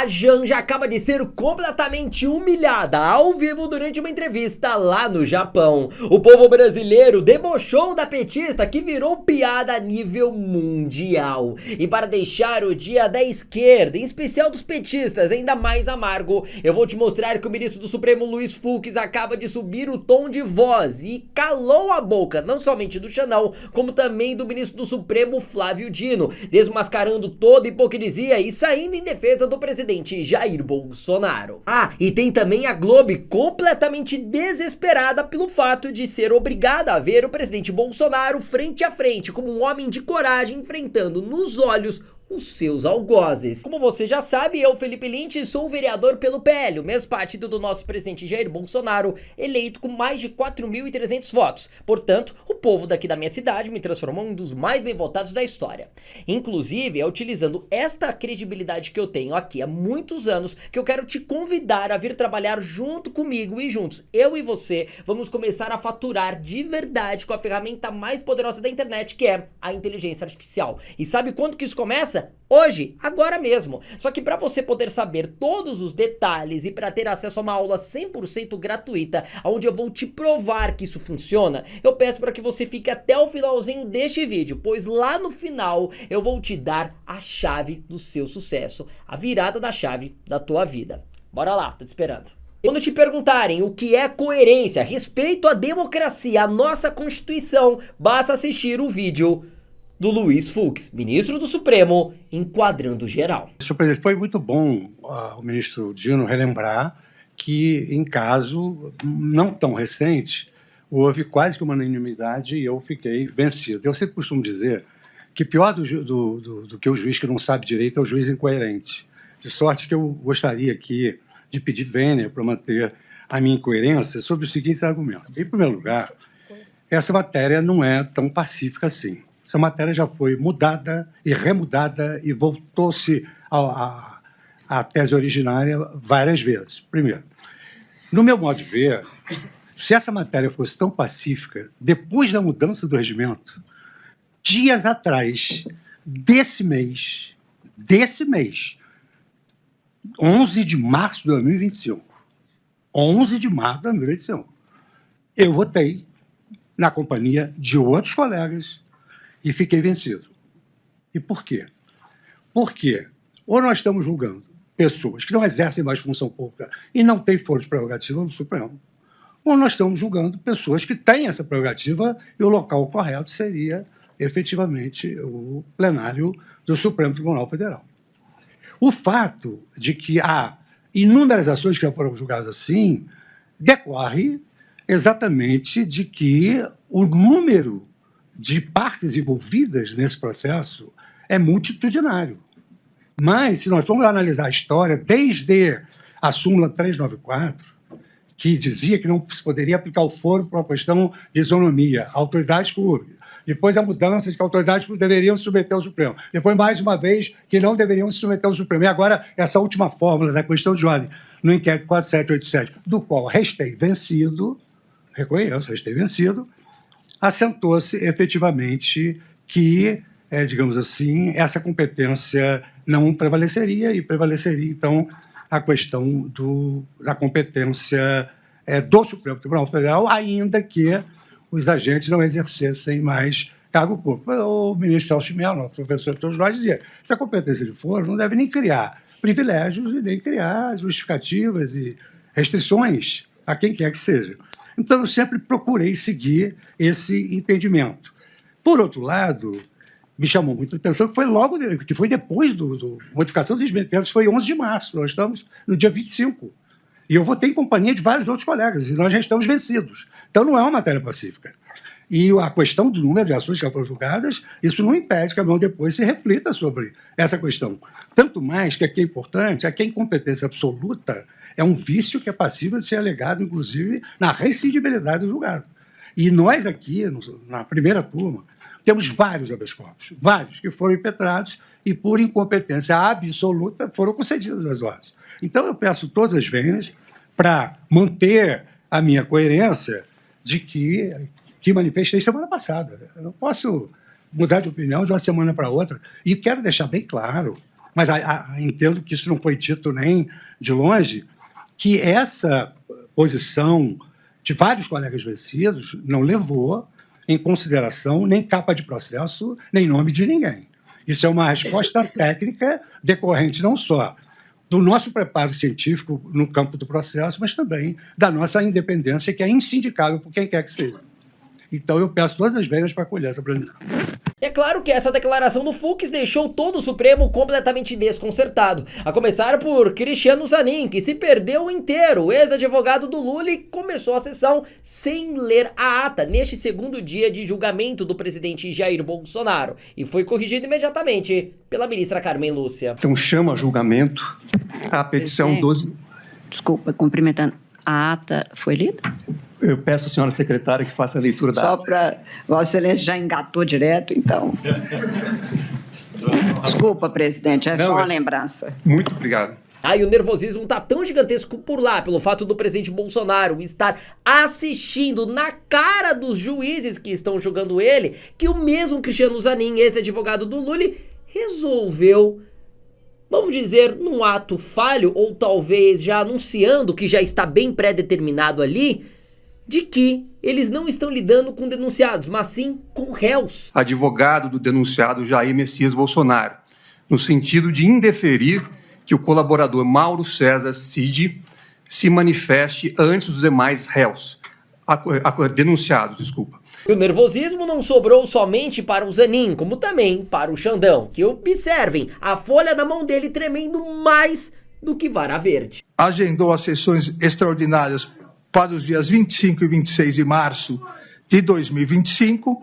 A Janja acaba de ser completamente humilhada ao vivo durante uma entrevista lá no Japão. O povo brasileiro debochou da petista que virou piada a nível mundial. E para deixar o dia da esquerda, em especial dos petistas, ainda mais amargo, eu vou te mostrar que o ministro do Supremo Luiz Fux acaba de subir o tom de voz e calou a boca, não somente do Xandão, como também do ministro do Supremo Flávio Dino, desmascarando toda hipocrisia e saindo em defesa do presidente Jair Bolsonaro. Ah, e tem também a Globo completamente desesperada pelo fato de ser obrigada a ver o presidente Bolsonaro frente a frente, como um homem de coragem enfrentando nos olhos os seus algozes. Como você já sabe, eu, Felipe Lynch, sou o vereador pelo PL, o mesmo partido do nosso presidente Jair Bolsonaro, eleito com mais de 4.300 votos. Portanto, o povo daqui da minha cidade me transformou em um dos mais bem votados da história. Inclusive, é utilizando esta credibilidade que eu tenho aqui há muitos anos que eu quero te convidar a vir trabalhar junto comigo e juntos, eu e você, vamos começar a faturar de verdade com a ferramenta mais poderosa da internet, que é a inteligência artificial. E sabe quando que isso começa? Hoje, agora mesmo. Só que para você poder saber todos os detalhes e para ter acesso a uma aula 100% gratuita, onde eu vou te provar que isso funciona, eu peço para que você fique até o finalzinho deste vídeo, pois lá no final eu vou te dar a chave do seu sucesso, a virada da chave da tua vida. Bora lá, tô te esperando. Quando te perguntarem o que é coerência, respeito à democracia, à nossa Constituição, basta assistir o vídeo do Luiz Fux, ministro do Supremo, enquadrando geral. Senhor presidente, foi muito bom o ministro Dino relembrar que, em caso não tão recente, houve quase que uma unanimidade e eu fiquei vencido. Eu sempre costumo dizer que pior do que o juiz que não sabe direito é o juiz incoerente. De sorte que eu gostaria aqui de pedir vênia para manter a minha incoerência sobre os seguintes argumentos. Em primeiro lugar, essa matéria não é tão pacífica assim. Essa matéria já foi mudada e remudada e voltou-se à tese originária várias vezes. Primeiro, no meu modo de ver, se essa matéria fosse tão pacífica, depois da mudança do regimento, dias atrás, desse mês, 11 de março de 2025, 11 de março de 2025, eu votei na companhia de outros colegas e fiquei vencido. E por quê? Porque ou nós estamos julgando pessoas que não exercem mais função pública e não têm força de prerrogativa no Supremo, ou nós estamos julgando pessoas que têm essa prerrogativa e o local correto seria, efetivamente, o plenário do Supremo Tribunal Federal. O fato de que há inúmeras ações que já foram julgadas assim decorre exatamente de que o número de partes envolvidas nesse processo é multitudinário. Mas, se nós formos analisar a história, desde a súmula 394, que dizia que não se poderia aplicar o foro por uma questão de isonomia, autoridades públicas, depois a mudança de que autoridades públicas deveriam se submeter ao Supremo, depois, mais uma vez, que não deveriam se submeter ao Supremo, e agora essa última fórmula da questão de ordem no inquérito 4787, do qual restei vencido, reconheço, restei vencido, assentou-se efetivamente que, digamos assim, essa competência não prevaleceria e prevaleceria, então, a questão da competência do Supremo Tribunal Federal, ainda que os agentes não exercessem mais cargo público. O ministro Celso Mello, professor de todos nós, dizia que essa competência de foro não deve nem criar privilégios e nem criar justificativas e restrições a quem quer que seja. Então, eu sempre procurei seguir esse entendimento. Por outro lado, me chamou muita atenção que foi depois da modificação dos regimentos, foi 11 de março, nós estamos no dia 25. E eu votei em companhia de vários outros colegas, e nós já estamos vencidos. Então, não é uma matéria pacífica. E a questão do número de ações que já foram julgadas, isso não impede que a mão depois se reflita sobre essa questão. Tanto mais que aqui é importante, é que a incompetência absoluta é um vício que é passível de ser alegado, inclusive, na reincidibilidade do julgado. E nós aqui, na primeira turma, temos vários habeas corpus, vários que foram impetrados e, por incompetência absoluta, foram concedidas as ordens. Então, eu peço todas as vênias para manter a minha coerência de que manifestei semana passada. Eu não posso mudar de opinião de uma semana para outra. E quero deixar bem claro Mas entendo que isso não foi dito nem de longe, que essa posição de vários colegas vencidos não levou em consideração nem capa de processo, nem nome de ninguém. Isso é uma resposta técnica decorrente não só do nosso preparo científico no campo do processo, mas também da nossa independência, que é insindicável por quem quer que seja. Então, eu peço todas as vezes para colher essa planilha. É claro que essa declaração do Fux deixou todo o Supremo completamente desconcertado, a começar por Cristiano Zanin, que se perdeu inteiro. O ex-advogado do Lula e começou a sessão sem ler a ata neste segundo dia de julgamento do presidente Jair Bolsonaro, e foi corrigido imediatamente pela ministra Carmen Lúcia. Então chama a julgamento a petição 12... Desculpa, cumprimentando. A ata foi lida? Eu peço à senhora secretária que faça a leitura da ata. Só para... Vossa Excelência já engatou direto, então. Desculpa, presidente, é só uma lembrança. Muito obrigado. E o nervosismo tá tão gigantesco por lá, pelo fato do presidente Bolsonaro estar assistindo na cara dos juízes que estão julgando ele, que o mesmo Cristiano Zanin, ex-advogado do Lula, resolveu, vamos dizer, num ato falho, ou talvez já anunciando que já está bem pré-determinado ali, de que eles não estão lidando com denunciados, mas sim com réus. Advogado do denunciado Jair Messias Bolsonaro, no sentido de indeferir que o colaborador Mauro César Cid se manifeste antes dos demais réus, denunciados, desculpa. E o nervosismo não sobrou somente para o Zanin, como também para o Xandão, que observem a folha na mão dele tremendo mais do que vara verde. Agendou as sessões extraordinárias para os dias 25 e 26 de março de 2025,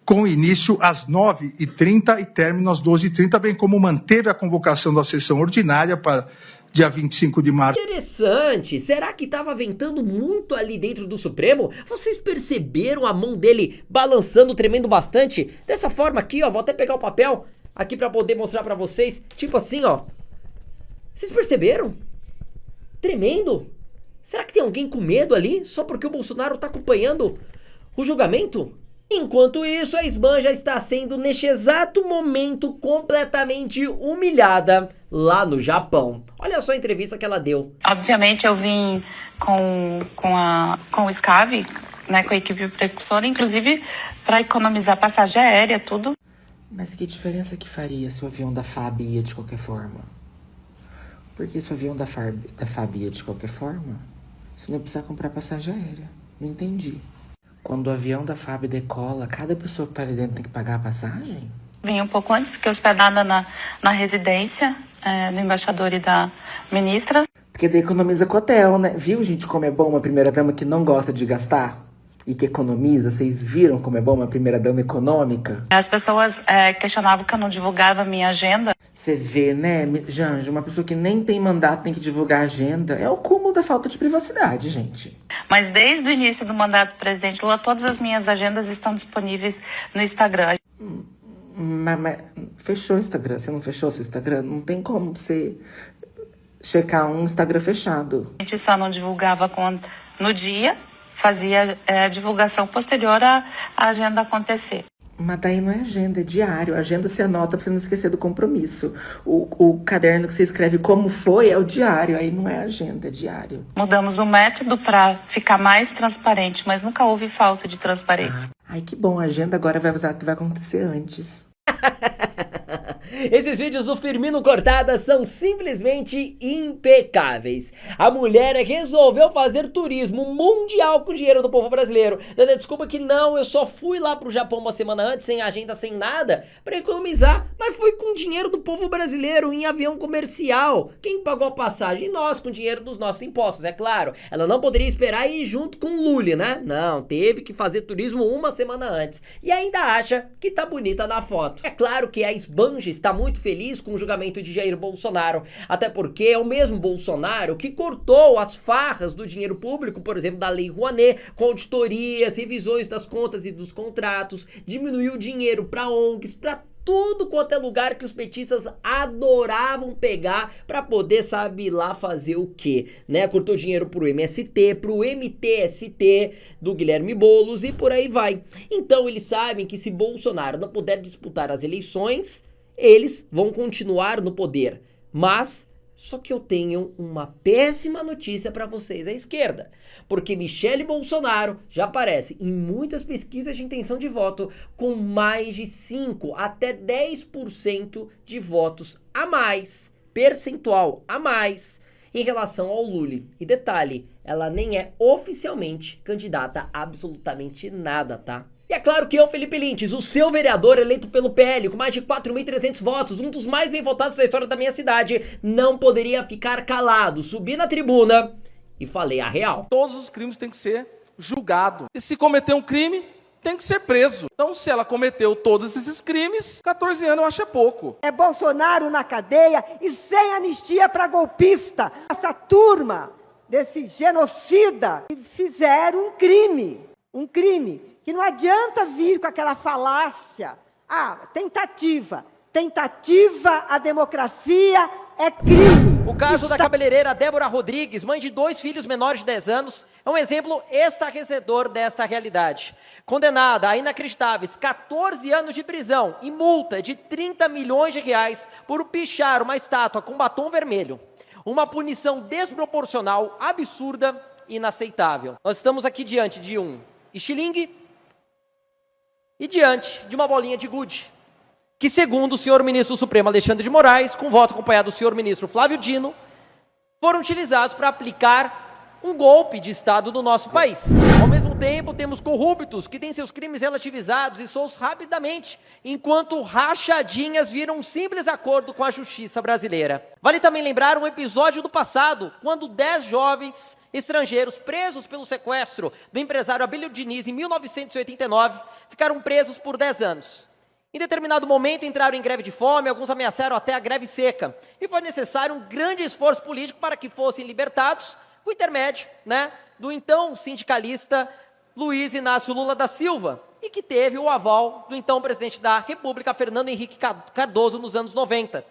com início às 9h30 e término às 12h30, bem como manteve a convocação da sessão ordinária para dia 25 de março. Interessante, será que estava ventando muito ali dentro do Supremo? Vocês perceberam a mão dele balançando, tremendo bastante? Dessa forma aqui, ó, vou até pegar o papel aqui para poder mostrar para vocês, tipo assim, ó. Vocês perceberam? Tremendo? Será que tem alguém com medo ali, só porque o Bolsonaro tá acompanhando o julgamento? Enquanto isso, a Isban já está sendo, neste exato momento, completamente humilhada lá no Japão. Olha só a entrevista que ela deu. Obviamente, eu vim com o SCAV, né, com a equipe precursora, inclusive para economizar passagem aérea, tudo. Mas que diferença que faria se o avião da FAB ia de qualquer forma? Porque se o avião da FAB ia de qualquer forma, você não ia precisar comprar passagem aérea. Não entendi. Quando o avião da FAB decola, cada pessoa que tá ali dentro tem que pagar a passagem? Vim um pouco antes, fiquei hospedada na residência do embaixador e da ministra. Porque daí economiza com hotel, né? Viu, gente, como é bom uma primeira-dama que não gosta de gastar? E que economiza? Vocês viram como é bom uma primeira-dama econômica? As pessoas questionavam que eu não divulgava a minha agenda. Você vê, né, Janja, uma pessoa que nem tem mandato tem que divulgar a agenda. É o cúmulo da falta de privacidade, gente. Mas desde o início do mandato do presidente Lula, todas as minhas agendas estão disponíveis no Instagram. Mas fechou o Instagram? Você não fechou seu Instagram? Não tem como você checar um Instagram fechado. A gente só não divulgava no dia, fazia divulgação posterior à agenda acontecer. Mas daí não é agenda, é diário. A agenda você anota pra você não esquecer do compromisso. O caderno que você escreve como foi é o diário, aí não é agenda, é diário. Mudamos o método para ficar mais transparente, mas nunca houve falta de transparência. Ai, que bom, a agenda agora vai avisar o que vai acontecer antes. Esses vídeos do Firmino Cortada são simplesmente impecáveis. A mulher resolveu fazer turismo mundial com o dinheiro do povo brasileiro. Dando desculpa que não, eu só fui lá pro Japão uma semana antes, sem agenda, sem nada, pra economizar, mas foi com o dinheiro do povo brasileiro, em avião comercial. Quem pagou a passagem? Nós, com o dinheiro dos nossos impostos, é claro. Ela não poderia esperar ir junto com o Lula, né? Não, teve que fazer turismo uma semana antes. E ainda acha que tá bonita na foto. É claro que a Esbanja está muito feliz com o julgamento de Jair Bolsonaro, até porque é o mesmo Bolsonaro que cortou as farras do dinheiro público, por exemplo, da Lei Rouanet, com auditorias, revisões das contas e dos contratos, diminuiu o dinheiro para ONGs, para tudo quanto é lugar que os petistas adoravam pegar para poder, sabe lá, fazer o quê, né? Cortou dinheiro pro MST, pro MTST do Guilherme Boulos e por aí vai. Então eles sabem que se Bolsonaro não puder disputar as eleições, eles vão continuar no poder. Mas só que eu tenho uma péssima notícia para vocês à esquerda, porque Michele Bolsonaro já aparece em muitas pesquisas de intenção de voto com mais de 5 até 10% de votos a mais, percentual a mais, em relação ao Lula. E detalhe, ela nem é oficialmente candidata a absolutamente nada, tá? E é claro que eu, Felipe Lintz, o seu vereador eleito pelo PL, com mais de 4.300 votos, um dos mais bem votados da história da minha cidade, não poderia ficar calado. Subi na tribuna e falei a real. Todos os crimes têm que ser julgados. E se cometer um crime, tem que ser preso. Então, se ela cometeu todos esses crimes, 14 anos eu acho é pouco. É Bolsonaro na cadeia e sem anistia para golpista. Essa turma desse genocida fizeram um crime que não adianta vir com aquela falácia. Tentativa à democracia é crime. O caso da cabeleireira Débora Rodrigues, mãe de 2 filhos menores de 10 anos, é um exemplo estarrecedor desta realidade. Condenada a inacreditáveis 14 anos de prisão e multa de 30 milhões de reais por pichar uma estátua com batom vermelho. Uma punição desproporcional, absurda e inaceitável. Nós estamos aqui diante de um estilingue e diante de uma bolinha de gude, que segundo o senhor ministro Supremo Alexandre de Moraes, com voto acompanhado do senhor ministro Flávio Dino, foram utilizados para aplicar um golpe de Estado no nosso país. Ao mesmo tempo, temos corruptos que têm seus crimes relativizados e soltos rapidamente, enquanto rachadinhas viram um simples acordo com a justiça brasileira. Vale também lembrar um episódio do passado, quando 10 jovens estrangeiros presos pelo sequestro do empresário Abílio Diniz em 1989 ficaram presos por 10 anos. Em determinado momento entraram em greve de fome, alguns ameaçaram até a greve seca, e foi necessário um grande esforço político para que fossem libertados, com o intermédio, do então sindicalista Luiz Inácio Lula da Silva, e que teve o aval do então presidente da República, Fernando Henrique Cardoso, nos anos 90.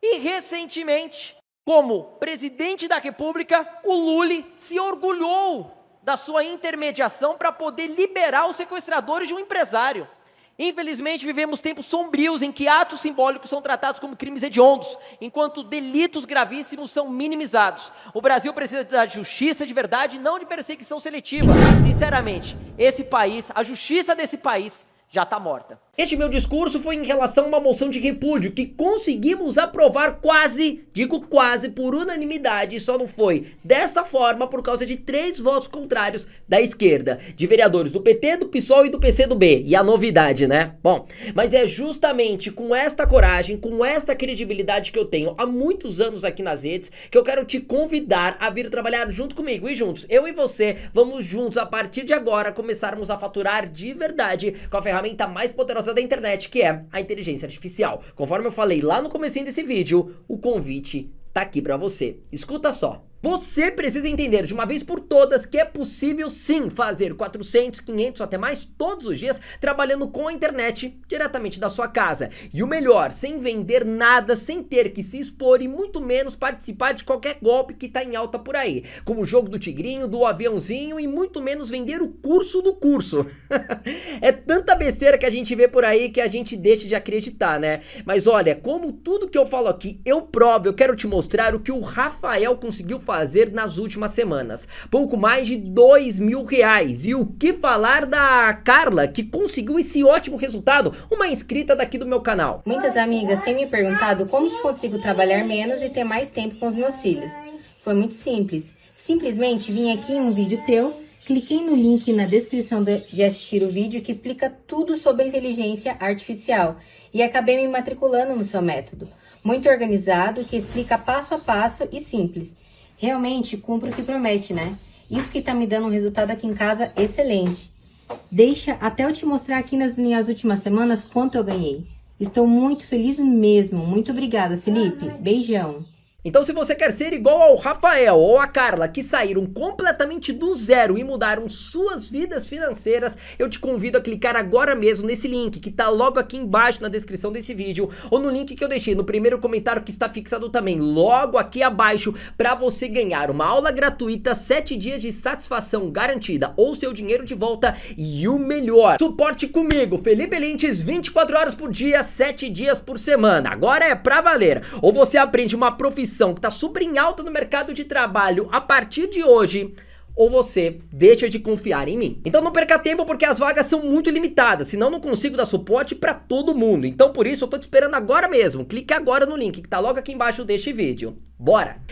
E recentemente, como presidente da República, o Lula se orgulhou da sua intermediação para poder liberar os sequestradores de um empresário. Infelizmente, vivemos tempos sombrios em que atos simbólicos são tratados como crimes hediondos, enquanto delitos gravíssimos são minimizados. O Brasil precisa de justiça de verdade, não de perseguição seletiva. Sinceramente, esse país, a justiça desse país, já está morta. Este meu discurso foi em relação a uma moção de repúdio que conseguimos aprovar quase, digo quase, por unanimidade, e só não foi desta forma por causa de 3 votos contrários da esquerda, de vereadores do PT, do PSOL e do PCdoB. E a novidade, né? Bom, mas é justamente com esta coragem, com esta credibilidade que eu tenho há muitos anos aqui nas redes, que eu quero te convidar a vir trabalhar junto comigo. E juntos, eu e você, vamos juntos, a partir de agora, começarmos a faturar de verdade com a ferramenta mais poderosa da internet, que é a inteligência artificial. Conforme eu falei lá no comecinho desse vídeo, o convite tá aqui pra você. Escuta só. Você precisa entender de uma vez por todas que é possível sim fazer 400, 500 até mais todos os dias trabalhando com a internet diretamente da sua casa. E o melhor, sem vender nada, sem ter que se expor e muito menos participar de qualquer golpe que tá em alta por aí. Como o jogo do tigrinho, do aviãozinho e muito menos vender o curso do curso. É tanta besteira que a gente vê por aí que a gente deixa de acreditar, né? Mas olha, como tudo que eu falo aqui eu provo, eu quero te mostrar o que o Rafael conseguiu fazer nas últimas semanas. Pouco mais de R$2.000. E o que falar da Carla, que conseguiu esse ótimo resultado, uma inscrita daqui do meu canal. Muitas amigas têm me perguntado como que consigo trabalhar menos e ter mais tempo com os meus filhos. Foi muito simples. Simplesmente vim aqui em um vídeo teu, cliquei no link na descrição de assistir o vídeo que explica tudo sobre a inteligência artificial e acabei me matriculando no seu método. Muito organizado, que explica passo a passo e simples. Realmente cumpre o que promete, né? Isso que tá me dando um resultado aqui em casa excelente. Deixa até eu te mostrar aqui nas minhas últimas semanas quanto eu ganhei. Estou muito feliz mesmo. Muito obrigada, Felipe. Beijão. Então se você quer ser igual ao Rafael ou a Carla, que saíram completamente do zero e mudaram suas vidas financeiras, eu te convido a clicar agora mesmo nesse link que tá logo aqui embaixo na descrição desse vídeo, ou no link que eu deixei no primeiro comentário que está fixado também logo aqui abaixo, para você ganhar uma aula gratuita, 7 dias de satisfação garantida ou seu dinheiro de volta e o melhor, suporte comigo, Felipe Lintz, 24 horas por dia, 7 dias por semana. Agora é pra valer. Ou você aprende uma profissão que tá super em alta no mercado de trabalho a partir de hoje, ou você deixa de confiar em mim. Então não perca tempo, porque as vagas são muito limitadas, senão não consigo dar suporte pra todo mundo. Então por isso eu tô te esperando agora mesmo. Clique agora no link que tá logo aqui embaixo deste vídeo. Bora!